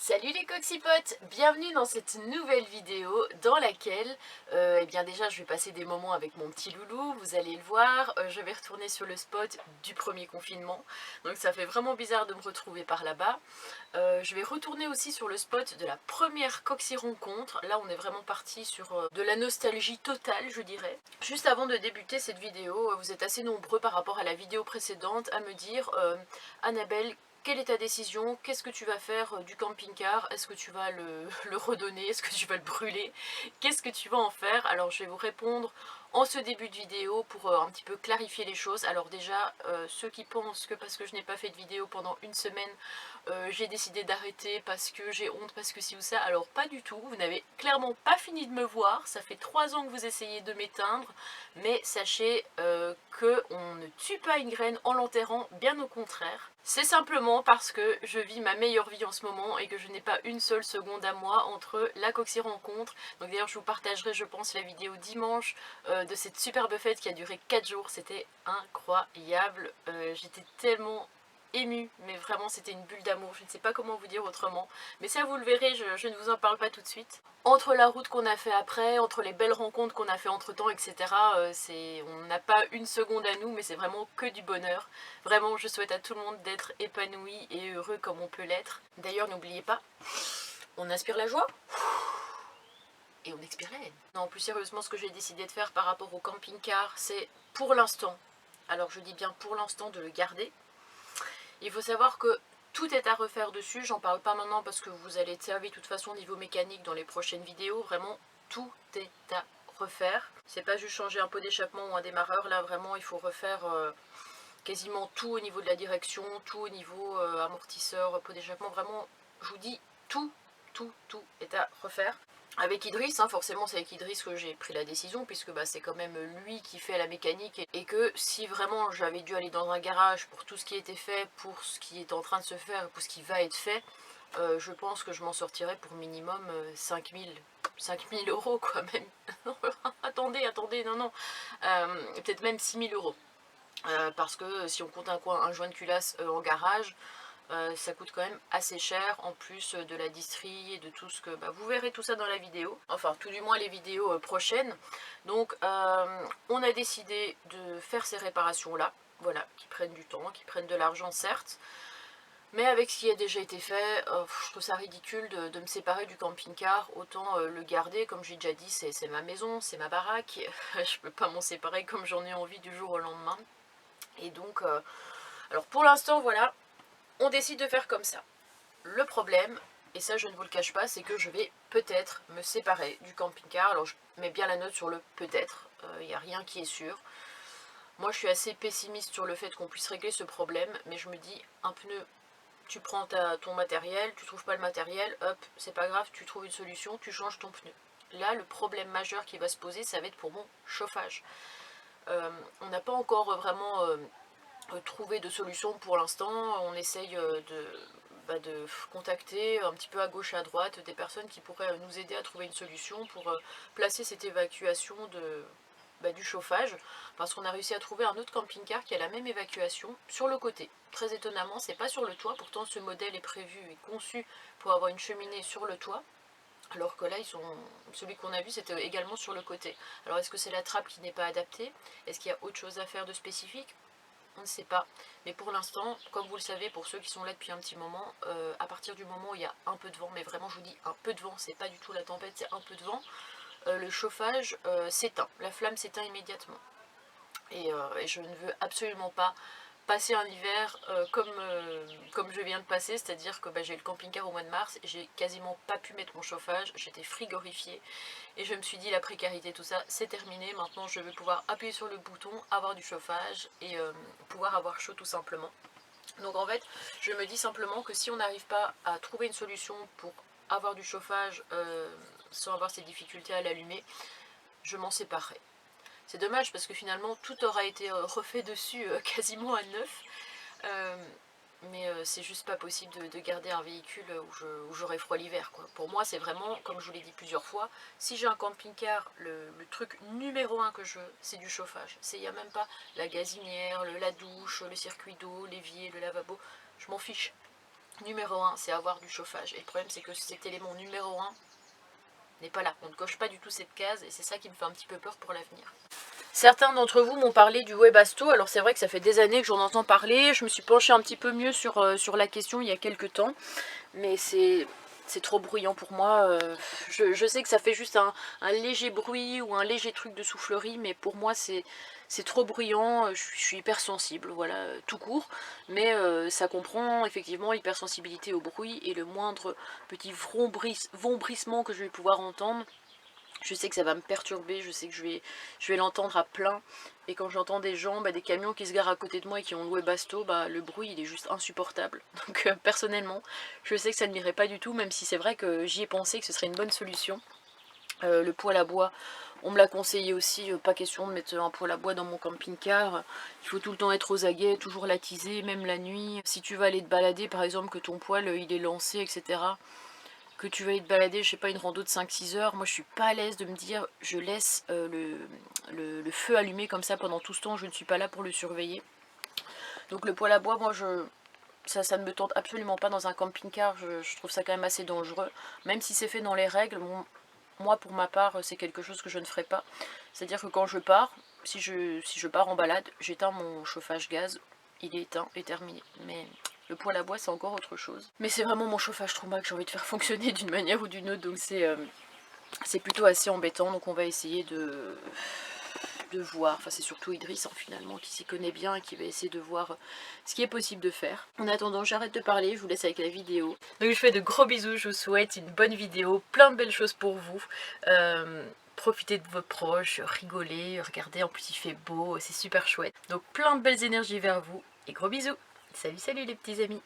Salut les coxipotes, bienvenue dans cette nouvelle vidéo dans laquelle, eh bien déjà je vais passer des moments avec mon petit loulou, vous allez le voir, je vais retourner sur le spot du premier confinement, donc ça fait vraiment bizarre de me retrouver par là-bas. Je vais retourner aussi sur le spot de la première Coxy rencontre, là on est vraiment parti sur de la nostalgie totale je dirais. Juste avant de débuter cette vidéo, vous êtes assez nombreux par rapport à la vidéo précédente à me dire Annabelle, quelle est ta décision? Qu'est-ce que tu vas faire du camping-car? Est-ce que tu vas le redonner? Est-ce que tu vas le brûler? Qu'est-ce que tu vas en faire? Alors je vais vous répondre en ce début de vidéo pour un petit peu clarifier les choses. Alors déjà, ceux qui pensent que parce que je n'ai pas fait de vidéo pendant une semaine, j'ai décidé d'arrêter parce que j'ai honte, parce que ci ou ça, alors pas du tout. Vous n'avez clairement pas fini de me voir. Ça fait 3 ans que vous essayez de m'éteindre. Mais sachez qu'on ne tue pas une graine en l'enterrant, bien au contraire. C'est simplement parce que je vis ma meilleure vie en ce moment et que je n'ai pas une seule seconde à moi entre la Coxy rencontre. Donc d'ailleurs je vous partagerai je pense la vidéo dimanche de cette superbe fête qui a duré 4 jours. C'était incroyable. J'étais tellement émue, mais vraiment c'était une bulle d'amour, je ne sais pas comment vous dire autrement, mais ça vous le verrez, je ne vous en parle pas tout de suite. Entre la route qu'on a fait après, entre les belles rencontres qu'on a fait entre temps, etc., on n'a pas une seconde à nous, mais c'est vraiment que du bonheur. Vraiment, je souhaite à tout le monde d'être épanoui et heureux comme on peut l'être. D'ailleurs, n'oubliez pas, on inspire la joie et on expire la haine. Non, plus sérieusement, ce que j'ai décidé de faire par rapport au camping-car, c'est pour l'instant, alors je dis bien pour l'instant, de le garder. Il faut savoir que tout est à refaire dessus, j'en parle pas maintenant parce que vous allez être servi de toute façon au niveau mécanique dans les prochaines vidéos, vraiment tout est à refaire. C'est pas juste changer un pot d'échappement ou un démarreur, là vraiment il faut refaire quasiment tout au niveau de la direction, tout au niveau amortisseur, pot d'échappement, vraiment je vous dis tout est à refaire. Avec Idriss, hein, forcément c'est avec Idriss que j'ai pris la décision, puisque bah, c'est quand même lui qui fait la mécanique, et que si vraiment j'avais dû aller dans un garage pour tout ce qui était fait, pour ce qui est en train de se faire, pour ce qui va être fait, je pense que je m'en sortirais pour minimum 5000 euros quoi même. attendez, non, peut-être même 6000 euros. Parce que si on compte un joint de culasse en garage, ça coûte quand même assez cher en plus de la distrie et de tout ce que... Bah, vous verrez tout ça dans la vidéo, enfin tout du moins les vidéos prochaines. Donc on a décidé de faire ces réparations là, voilà, qui prennent du temps, qui prennent de l'argent certes, mais avec ce qui a déjà été fait, je trouve ça ridicule de me séparer du camping-car, autant le garder, comme j'ai déjà dit, c'est ma maison, c'est ma baraque, je peux pas m'en séparer comme j'en ai envie du jour au lendemain. Et donc, alors pour l'instant voilà, on décide de faire comme ça. Le problème, et ça je ne vous le cache pas, c'est que je vais peut-être me séparer du camping-car. Alors je mets bien la note sur le peut-être, il n'y a rien qui est sûr. Moi je suis assez pessimiste sur le fait qu'on puisse régler ce problème, mais je me dis, un pneu, tu prends ton matériel, tu trouves pas le matériel, hop, c'est pas grave, tu trouves une solution, tu changes ton pneu. Là le problème majeur qui va se poser, ça va être pour mon chauffage. On n'a pas encore vraiment trouvé de solution pour l'instant, on essaye de contacter un petit peu à gauche et à droite des personnes qui pourraient nous aider à trouver une solution pour placer cette évacuation du chauffage, parce qu'on a réussi à trouver un autre camping-car qui a la même évacuation sur le côté. Très étonnamment, c'est pas sur le toit, pourtant ce modèle est prévu et conçu pour avoir une cheminée sur le toit, alors que là, celui qu'on a vu, c'était également sur le côté. Alors est-ce que c'est la trappe qui n'est pas adaptée? Est-ce qu'il y a autre chose à faire de spécifique? On ne sait pas, mais pour l'instant, comme vous le savez, pour ceux qui sont là depuis un petit moment, à partir du moment où il y a un peu de vent, mais vraiment je vous dis un peu de vent, c'est pas du tout la tempête, c'est un peu de vent, le chauffage s'éteint, la flamme s'éteint immédiatement. Et je ne veux absolument pas passer un hiver comme je viens de passer, c'est-à-dire que j'ai eu le camping-car au mois de mars et j'ai quasiment pas pu mettre mon chauffage, j'étais frigorifiée et je me suis dit la précarité, tout ça, c'est terminé, maintenant je vais pouvoir appuyer sur le bouton, avoir du chauffage et pouvoir avoir chaud tout simplement. Donc en fait, je me dis simplement que si on n'arrive pas à trouver une solution pour avoir du chauffage sans avoir ces difficultés à l'allumer, je m'en séparerai. C'est dommage parce que finalement tout aura été refait dessus quasiment à neuf. Mais c'est juste pas possible de garder un véhicule où j'aurai froid l'hiver. Pour moi, c'est vraiment, comme je vous l'ai dit plusieurs fois, si j'ai un camping-car, le truc numéro 1 que je veux, c'est du chauffage. Il n'y a même pas la gazinière, la douche, le circuit d'eau, l'évier, le lavabo. Je m'en fiche. numéro 1, c'est avoir du chauffage. Et le problème, c'est que cet élément numéro 1 n'est pas là. On ne coche pas du tout cette case et c'est ça qui me fait un petit peu peur pour l'avenir. Certains d'entre vous m'ont parlé du Webasto. Alors c'est vrai que ça fait des années que j'en entends parler. Je me suis penchée un petit peu mieux sur la question il y a quelques temps. Mais c'est trop bruyant pour moi. Je sais que ça fait juste un léger bruit ou un léger truc de soufflerie. Mais pour moi c'est trop bruyant. Je suis hypersensible, voilà, tout court. Mais ça comprend effectivement l'hypersensibilité au bruit. Et le moindre petit vombrissement que je vais pouvoir entendre, je sais que ça va me perturber, je sais que je vais l'entendre à plein. Et quand j'entends des gens, des camions qui se garent à côté de moi et qui ont le Webasto, le bruit il est juste insupportable. Donc personnellement, je sais que ça ne m'irait pas du tout, même si c'est vrai que j'y ai pensé que ce serait une bonne solution. Le poêle à bois, on me l'a conseillé aussi, pas question de mettre un poêle à bois dans mon camping-car. Il faut tout le temps être aux aguets, toujours l'attiser, même la nuit. Si tu vas aller te balader, par exemple, que ton poêle il est lancé, etc., que tu vas aller te balader, je sais pas, une rando de 5-6 heures, moi je suis pas à l'aise de me dire je laisse le feu allumé comme ça pendant tout ce temps, je ne suis pas là pour le surveiller. Donc le poêle à bois, moi ça ne me tente absolument pas dans un camping-car, je trouve ça quand même assez dangereux, même si c'est fait dans les règles. Moi pour ma part c'est quelque chose que je ne ferai pas, c'est à dire que quand je pars, si je pars en balade, j'éteins mon chauffage gaz, il est éteint et terminé. Mais le poêle à bois c'est encore autre chose. Mais c'est vraiment mon chauffage Tromba que j'ai envie de faire fonctionner d'une manière ou d'une autre, donc c'est plutôt assez embêtant. Donc on va essayer de voir, enfin c'est surtout Idriss finalement qui s'y connaît bien et qui va essayer de voir ce qui est possible de faire. En attendant, j'arrête de parler, je vous laisse avec la vidéo. Donc je fais de gros bisous, je vous souhaite une bonne vidéo, plein de belles choses pour vous. Profitez de vos proches, rigolez, regardez, en plus il fait beau, c'est super chouette. Donc plein de belles énergies vers vous et gros bisous. Salut salut les petits amis.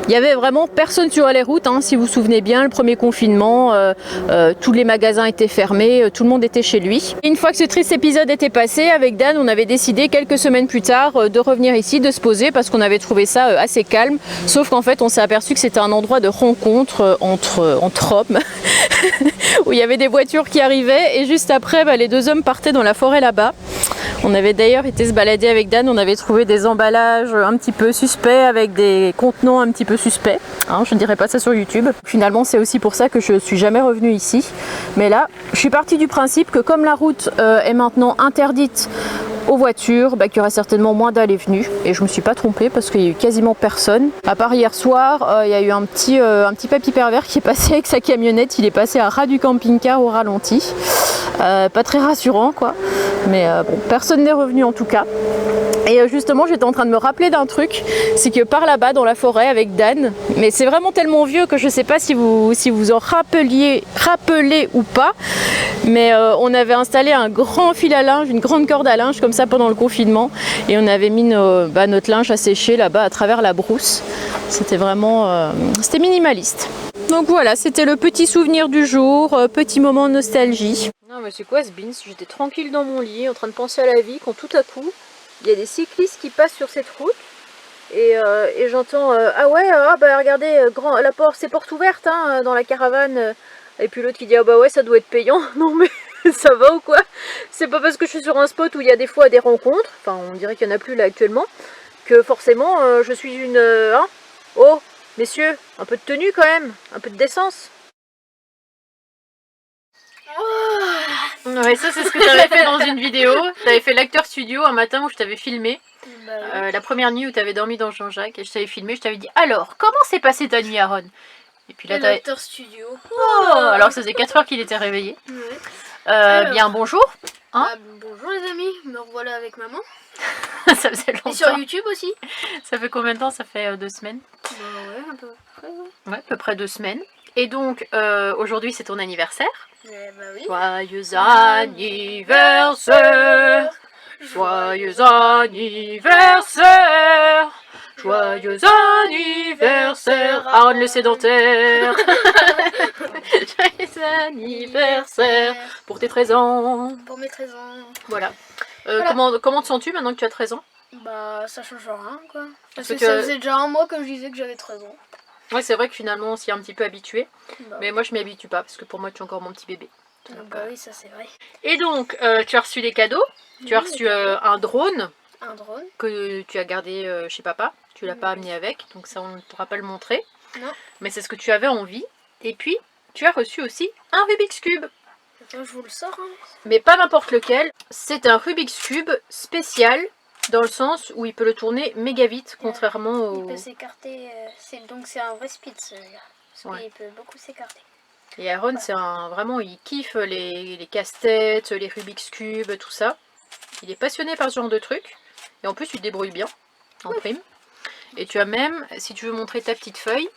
Il y avait vraiment personne sur les routes, hein, si vous vous souvenez bien, le premier confinement, tous les magasins étaient fermés, tout le monde était chez lui. Et une fois que ce triste épisode était passé, avec Dan, on avait décidé quelques semaines plus tard de revenir ici, de se poser, parce qu'on avait trouvé ça assez calme. Sauf qu'en fait, on s'est aperçu que c'était un endroit de rencontre entre hommes, où il y avait des voitures qui arrivaient, et juste après, les deux hommes partaient dans la forêt là-bas. On avait d'ailleurs été se balader avec Dan, on avait trouvé des emballages un petit peu suspects avec des contenants un petit peu suspects. Hein, je ne dirais pas ça sur YouTube. Finalement, c'est aussi pour ça que je ne suis jamais revenue ici. Mais là, je suis partie du principe que comme la route est maintenant interdite aux voitures, qu'il y aurait certainement moins d'allées et venues. Et je me suis pas trompée parce qu'il y a eu quasiment personne. À part hier soir, il y a eu un petit papy pervers qui est passé avec sa camionnette. Il est passé à ras du camping-car au ralenti. Pas très rassurant quoi. Mais bon, personne n'est revenu en tout cas. Et justement, j'étais en train de me rappeler d'un truc, c'est que par là-bas dans la forêt avec Dan, mais c'est vraiment tellement vieux que je sais pas si vous en rappelez ou pas, mais on avait installé un grand fil à linge, une grande corde à linge comme ça pendant le confinement, et on avait mis notre linge à sécher là-bas à travers la brousse. C'était vraiment, c'était minimaliste. Donc voilà, c'était le petit souvenir du jour, petit moment de nostalgie. Non mais c'est quoi ce beans? J'étais tranquille dans mon lit, en train de penser à la vie, quand tout à coup, il y a des cyclistes qui passent sur cette route et j'entends ah ouais, regardez, la porte, c'est porte ouverte hein, dans la caravane. Et puis l'autre qui dit ah bah ouais, ça doit être payant. Non mais ça va ou quoi? C'est pas parce que je suis sur un spot où il y a des fois des rencontres, enfin on dirait qu'il n'y en a plus là actuellement, que forcément je suis une... hein? Oh, messieurs, un peu de tenue quand même, un peu de décence. Ouais, ça c'est ce que tu avais fait dans une vidéo. Tu avais fait l'acteur studio un matin où je t'avais filmé. La première nuit où tu avais dormi dans Jean-Jacques et je t'avais filmé, je t'avais dit alors, comment s'est passée ta nuit Aaron? Et puis là t'avais... l'acteur studio. Oh, alors que ça faisait 4 heures qu'il était réveillé. Ouais. Bien bonjour. Hein bonjour les amis, me revoilà avec maman. Ça faisait longtemps. Et sur YouTube aussi. Ça fait combien de temps? Ça fait 2 semaines. Ouais, à peu près. Ouais, à peu près 2 semaines. Et donc aujourd'hui c'est ton anniversaire. Oui. Joyeux anniversaire, joyeux anniversaire, joyeux anniversaire, Aaron le sédentaire. Joyeux anniversaire pour tes 13 ans. Pour mes 13 ans. Voilà. Comment te sens-tu maintenant que tu as 13 ans? Bah ça change rien quoi. Parce que ça faisait déjà un mois comme je disais que j'avais 13 ans. Ouais, c'est vrai que finalement on s'y est un petit peu habitué. Bah. Mais moi je m'y habitue pas parce que pour moi tu es encore mon petit bébé. Donc, bah oui, ça c'est vrai. Et donc, tu as reçu des cadeaux. Tu as reçu un drone. Un drone. Que tu as gardé chez papa. Tu l'as pas amené avec, donc ça on ne pourra pas le montrer. Non. Mais c'est ce que tu avais envie. Et puis, tu as reçu aussi un Rubik's Cube. Attends, je vous le sors. Hein. Mais pas n'importe lequel. C'est un Rubik's Cube spécial, dans le sens où il peut le tourner méga vite, contrairement au... Il peut s'écarter, donc c'est un vrai speed celui-là. Parce qu'il peut beaucoup s'écarter. Et Aaron, c'est vraiment, il kiffe les casse-têtes, les Rubik's Cube, tout ça. Il est passionné par ce genre de trucs. Et en plus, tu te débrouilles bien, en prime. Et tu as même, si tu veux montrer ta petite feuille.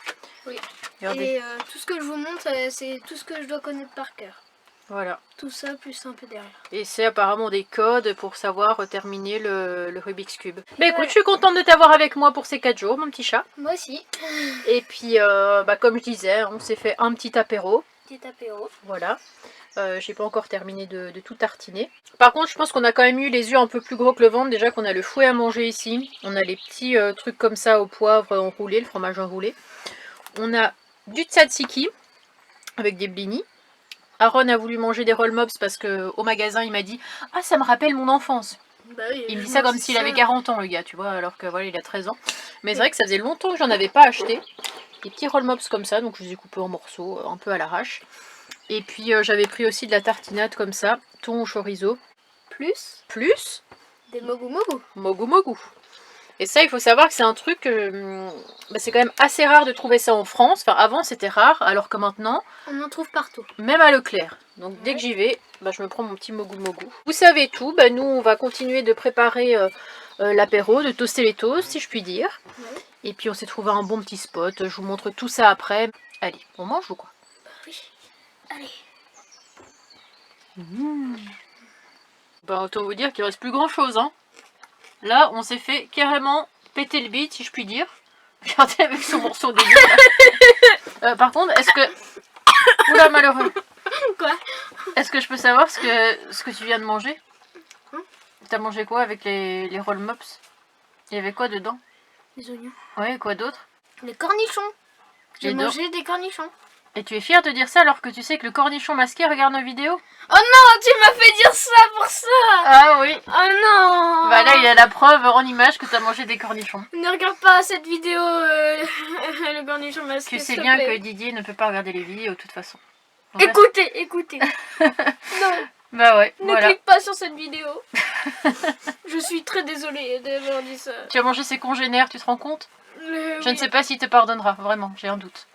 Oui. Regardez. Et tout ce que je vous montre, c'est tout ce que je dois connaître par cœur. Voilà. Tout ça, plus un peu derrière. Et c'est apparemment des codes pour savoir terminer le Rubik's Cube. Mais écoute, je suis contente de t'avoir avec moi pour ces 4 jours, mon petit chat. Moi aussi. Et puis, comme je disais, on s'est fait un petit apéro. Petit apéro. Voilà. J'ai pas encore terminé de tout tartiner. Par contre, je pense qu'on a quand même eu les yeux un peu plus gros que le ventre. Déjà qu'on a le fouet à manger ici. On a les petits trucs comme ça au poivre enroulé, le fromage enroulé. On a du tzatziki avec des blinis. Aaron a voulu manger des roll mops parce qu'au magasin il m'a dit « Ah, ça me rappelle mon enfance ». Bah oui, Il me dit ça comme s'il avait 40 ans le gars, tu vois, alors que voilà, il a 13 ans. Mais c'est vrai que ça faisait longtemps que j'en avais pas acheté. Des petits roll mops comme ça, donc je les ai coupés en morceaux, un peu à l'arrache. Et puis j'avais pris aussi de la tartinade comme ça, thon au chorizo. Plus des mogu mogu. Mogu mogu. Et ça, il faut savoir que c'est un truc, c'est quand même assez rare de trouver ça en France. Enfin, avant, c'était rare, alors que maintenant... On en trouve partout. Même à Leclerc. Donc, dès que j'y vais, je me prends mon petit mogu mogu. Vous savez tout, nous, on va continuer de préparer l'apéro, de toaster les toasts, si je puis dire. Ouais. Et puis, on s'est trouvé un bon petit spot. Je vous montre tout ça après. Allez, on mange ou quoi? Bah oui. Allez. Autant vous dire qu'il reste plus grand-chose, hein. Là, on s'est fait carrément péter le bide, si je puis dire. Regardez avec son morceau de bide. Par contre, est-ce que... Oula, malheureux. Quoi? Est-ce que je peux savoir ce que tu viens de manger? T'as mangé quoi avec les roll mops? Il y avait quoi dedans? Les oignons. Ouais, quoi d'autre? Les cornichons. J'ai mangé des cornichons. Et tu es fière de dire ça alors que tu sais que le cornichon masqué regarde nos vidéos? Oh non, tu m'as fait dire ça pour ça! Ah oui! Oh non! Bah là, il y a la preuve en image que tu as mangé des cornichons. Ne regarde pas cette vidéo, le cornichon masqué. Tu sais bien que Didier ne peut pas regarder les vidéos de toute façon. Donc Écoutez. Non. Bah ouais, ne clique pas sur cette vidéo. Je suis très désolée d'avoir dit ça. Tu as mangé ses congénères, tu te rends compte? Je ne sais pas s'il te pardonnera, vraiment, j'ai un doute.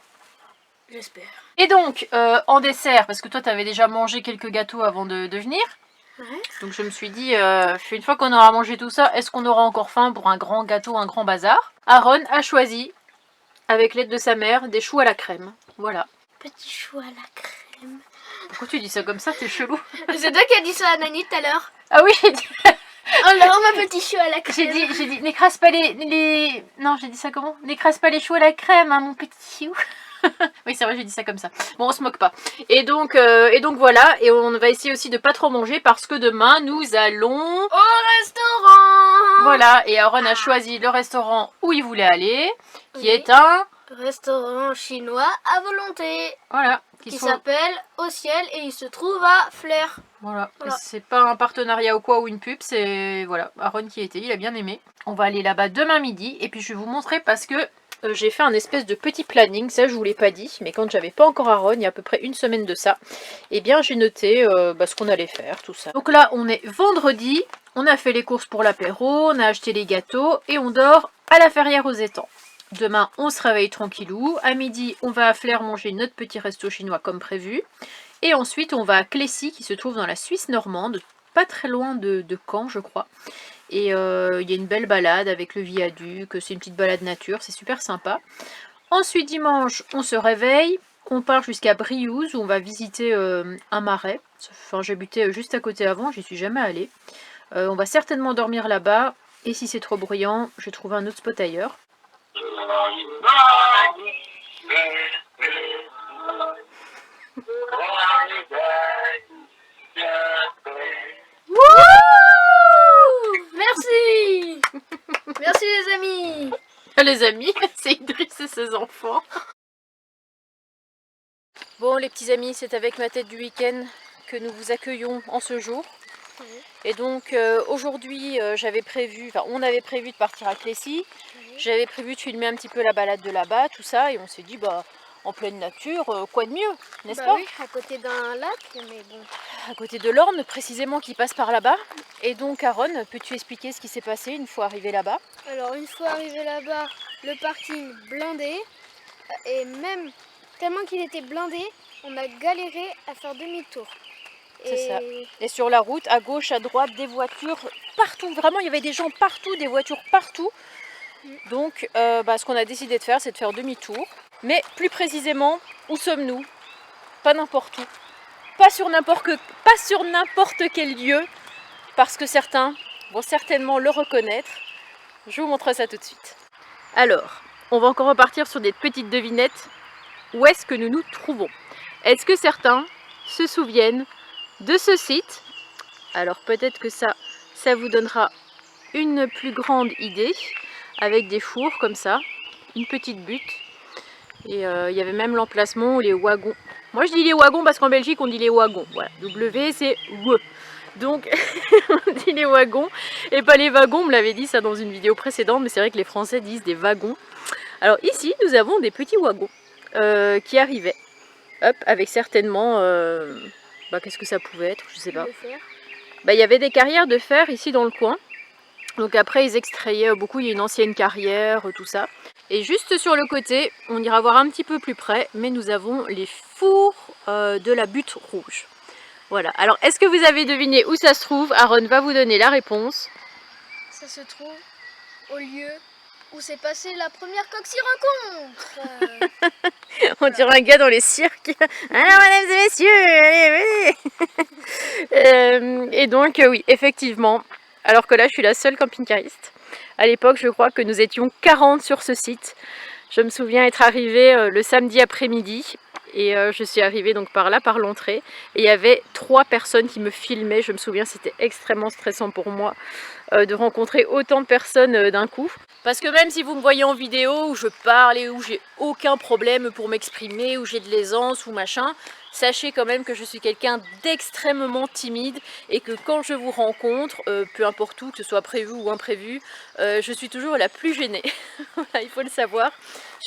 J'espère. Et donc, en dessert, parce que toi, tu avais déjà mangé quelques gâteaux avant de venir. Ouais. Donc je me suis dit, une fois qu'on aura mangé tout ça, est-ce qu'on aura encore faim pour un grand gâteau, un grand bazar? Aaron a choisi, avec l'aide de sa mère, des choux à la crème. Voilà. Petit chou à la crème. Pourquoi tu dis ça comme ça? T'es chelou. C'est toi qui as dit ça à Nani tout à l'heure. Ah oui, j'ai dit... Alors, ma petit chou à la crème. J'ai dit, n'écrase pas les... Non, j'ai dit ça comment? N'écrase pas les choux à la crème, hein, mon petit chou. Oui, c'est vrai, j'ai dit ça comme ça. Bon, on se moque pas. Et donc voilà, et on va essayer aussi de pas trop manger parce que demain, nous allons... Au restaurant. Voilà, et Aaron a choisi le restaurant où il voulait aller, qui est un... restaurant chinois à volonté. Voilà. Qui s'appelle Au Ciel et il se trouve à Flers. Voilà. C'est pas un partenariat ou quoi ou une pub, c'est... Voilà, Aaron qui était, il a bien aimé. On va aller là-bas demain midi, et puis je vais vous montrer parce que... j'ai fait un espèce de petit planning, ça je vous l'ai pas dit, mais quand j'avais pas encore Aaron, il y a à peu près une semaine de ça, eh bien j'ai noté ce qu'on allait faire, tout ça. Donc là on est vendredi, on a fait les courses pour l'apéro, on a acheté les gâteaux et on dort à la Ferrière aux Étangs. Demain on se réveille tranquillou, à midi on va à Flers manger notre petit resto chinois comme prévu, et ensuite on va à Clécy qui se trouve dans la Suisse normande, pas très loin de Caen je crois. Et il y a une belle balade avec le viaduc, c'est une petite balade nature, c'est super sympa. Ensuite dimanche, on se réveille, on part jusqu'à Briouze où on va visiter un marais. Enfin j'habitais juste à côté avant, j'y suis jamais allée. On va certainement dormir là-bas, et si c'est trop bruyant, je vais trouver un autre spot ailleurs. Merci. Merci les amis. Les amis, c'est Idriss et ses enfants. Bon les petits amis, c'est avec ma tête du week-end que nous vous accueillons en ce jour. Et donc aujourd'hui on avait prévu de partir à Clécy. J'avais prévu de filmer un petit peu la balade de là-bas, tout ça, et on s'est dit bah en pleine nature, quoi de mieux, n'est-ce pas? Oui, à côté d'un lac, mais bon. À côté de l'Orne précisément qui passe par là-bas. Et donc Aaron, peux-tu expliquer ce qui s'est passé une fois arrivé là-bas? Alors une fois arrivé là-bas, le parking blindé, et même tellement qu'il était blindé, on a galéré à faire demi-tour. C'est ça. Et sur la route, à gauche, à droite, des voitures partout. Vraiment, il y avait des gens partout, des voitures partout. Donc, ce qu'on a décidé de faire, c'est de faire demi-tour. Mais plus précisément, où sommes-nous? Pas n'importe où. Pas sur n'importe quel lieu. Parce que certains vont certainement le reconnaître. Je vous montre ça tout de suite. Alors, on va encore repartir sur des petites devinettes. Où est-ce que nous nous trouvons? Est-ce que certains se souviennent de ce site? Alors peut-être que ça vous donnera une plus grande idée, avec des fours comme ça, une petite butte, et il y avait même l'emplacement où les wagons, moi je dis les wagons parce qu'en Belgique on dit les wagons, voilà, W c'est W, donc on dit les wagons et pas les wagons, on me l'avait dit ça dans une vidéo précédente, mais c'est vrai que les Français disent des wagons. Alors ici nous avons des petits wagons qui arrivaient, hop, avec certainement... qu'est-ce que ça pouvait être? Je sais pas. Il y avait des carrières de fer ici dans le coin. Donc après ils extrayaient beaucoup, il y a une ancienne carrière, tout ça. Et juste sur le côté, on ira voir un petit peu plus près, mais nous avons les fours de la butte rouge. Voilà. Alors est-ce que vous avez deviné où ça se trouve? Aaron va vous donner la réponse. Ça se trouve au lieu où s'est passée la première Coxy rencontre. On dirait un gars dans les cirques. Alors mesdames et messieurs, allez, venez. Et donc oui, effectivement, alors que là je suis la seule camping-cariste. À l'époque je crois que nous étions 40 sur ce site. Je me souviens être arrivée le samedi après-midi. Et je suis arrivée donc par là, par l'entrée. Et il y avait 3 personnes qui me filmaient. Je me souviens, c'était extrêmement stressant pour moi de rencontrer autant de personnes d'un coup. Parce que même si vous me voyez en vidéo où je parle et où j'ai aucun problème pour m'exprimer, où j'ai de l'aisance ou machin, sachez quand même que je suis quelqu'un d'extrêmement timide et que quand je vous rencontre, peu importe où, que ce soit prévu ou imprévu, je suis toujours la plus gênée. Voilà, il faut le savoir.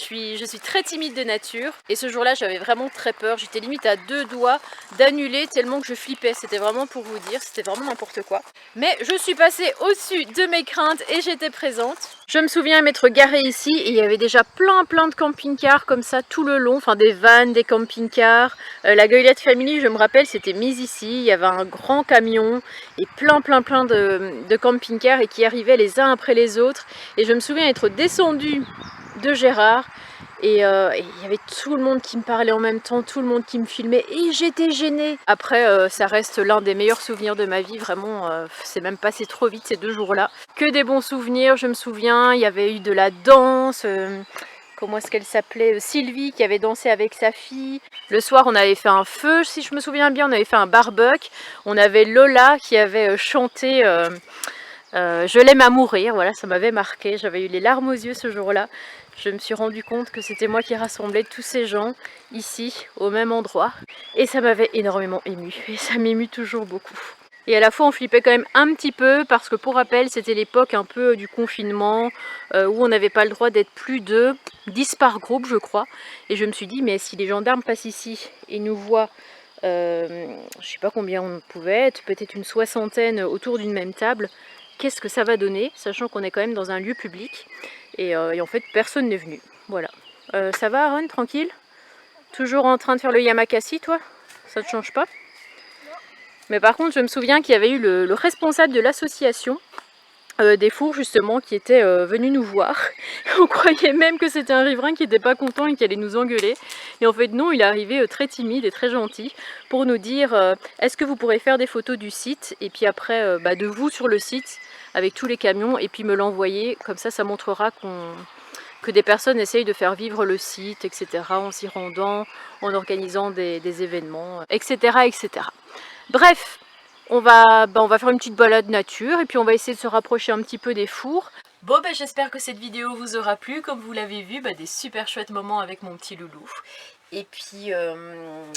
Je suis très timide de nature et ce jour-là j'avais vraiment très peur. J'étais limite à 2 doigts d'annuler tellement que je flippais. C'était vraiment pour vous dire, c'était vraiment n'importe quoi. Mais je suis passée au-dessus de mes craintes et j'étais présente. Je me souviens m'être garée ici et il y avait déjà plein de camping-cars comme ça tout le long, enfin des vannes, des camping-cars. La Goélette Family, je me rappelle, c'était mise ici. Il y avait un grand camion et plein de camping-cars et qui arrivaient les uns après les autres. Et je me souviens être descendue de Gérard et il y avait tout le monde qui me parlait en même temps, tout le monde qui me filmait et j'étais gênée. Après ça reste l'un des meilleurs souvenirs de ma vie, vraiment c'est même passé trop vite ces 2 jours là. Que des bons souvenirs, je me souviens, il y avait eu de la danse, comment est-ce qu'elle s'appelait, Sylvie qui avait dansé avec sa fille. Le soir on avait fait un feu, si je me souviens bien, on avait fait un barbecue, on avait Lola qui avait chanté je l'aime à mourir, voilà, ça m'avait marqué, j'avais eu les larmes aux yeux ce jour-là. Je me suis rendu compte que c'était moi qui rassemblais tous ces gens ici, au même endroit. Et ça m'avait énormément émue, et ça m'émue toujours beaucoup. Et à la fois on flippait quand même un petit peu, parce que pour rappel c'était l'époque un peu du confinement, où on n'avait pas le droit d'être plus de 10 par groupe je crois. Et je me suis dit, mais si les gendarmes passent ici et nous voient, je sais pas combien on pouvait être, peut-être une 60aine autour d'une même table, qu'est-ce que ça va donner, sachant qu'on est quand même dans un lieu public et en fait personne n'est venu. Voilà. Ça va Aaron, tranquille? Toujours en train de faire le yamakasi toi? Ça te change pas? Non. Mais par contre je me souviens qu'il y avait eu le responsable de l'association des fours justement qui était venu nous voir. On croyait même que c'était un riverain qui n'était pas content et qui allait nous engueuler. Et en fait non, il est arrivé très timide et très gentil pour nous dire est-ce que vous pourrez faire des photos du site et puis après de vous sur le site avec tous les camions et puis me l'envoyer. Comme ça montrera que des personnes essayent de faire vivre le site, etc. en s'y rendant, en organisant des événements, etc. etc. Bref. On va faire une petite balade nature et puis on va essayer de se rapprocher un petit peu des fours. Bon j'espère que cette vidéo vous aura plu. Comme vous l'avez vu, des super chouettes moments avec mon petit loulou. Et puis,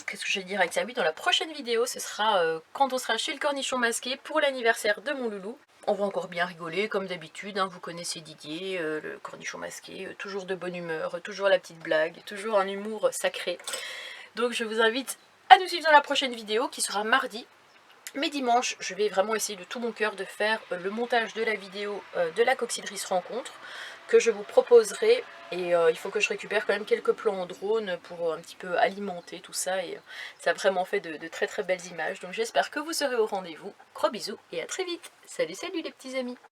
qu'est-ce que je vais dire avec ça? Oui, dans la prochaine vidéo, ce sera quand on sera chez le cornichon masqué pour l'anniversaire de mon loulou. On va encore bien rigoler, comme d'habitude, hein, vous connaissez Didier, le cornichon masqué, toujours de bonne humeur, toujours la petite blague, toujours un humour sacré. Donc je vous invite à nous suivre dans la prochaine vidéo, qui sera mardi. Mais dimanche, je vais vraiment essayer de tout mon cœur de faire le montage de la vidéo de la coccydrace rencontre, que je vous proposerai. Et il faut que je récupère quand même quelques plans en drone pour un petit peu alimenter tout ça. Et ça a vraiment fait de très très belles images. Donc j'espère que vous serez au rendez-vous. Gros bisous et à très vite. Salut salut les petits amis.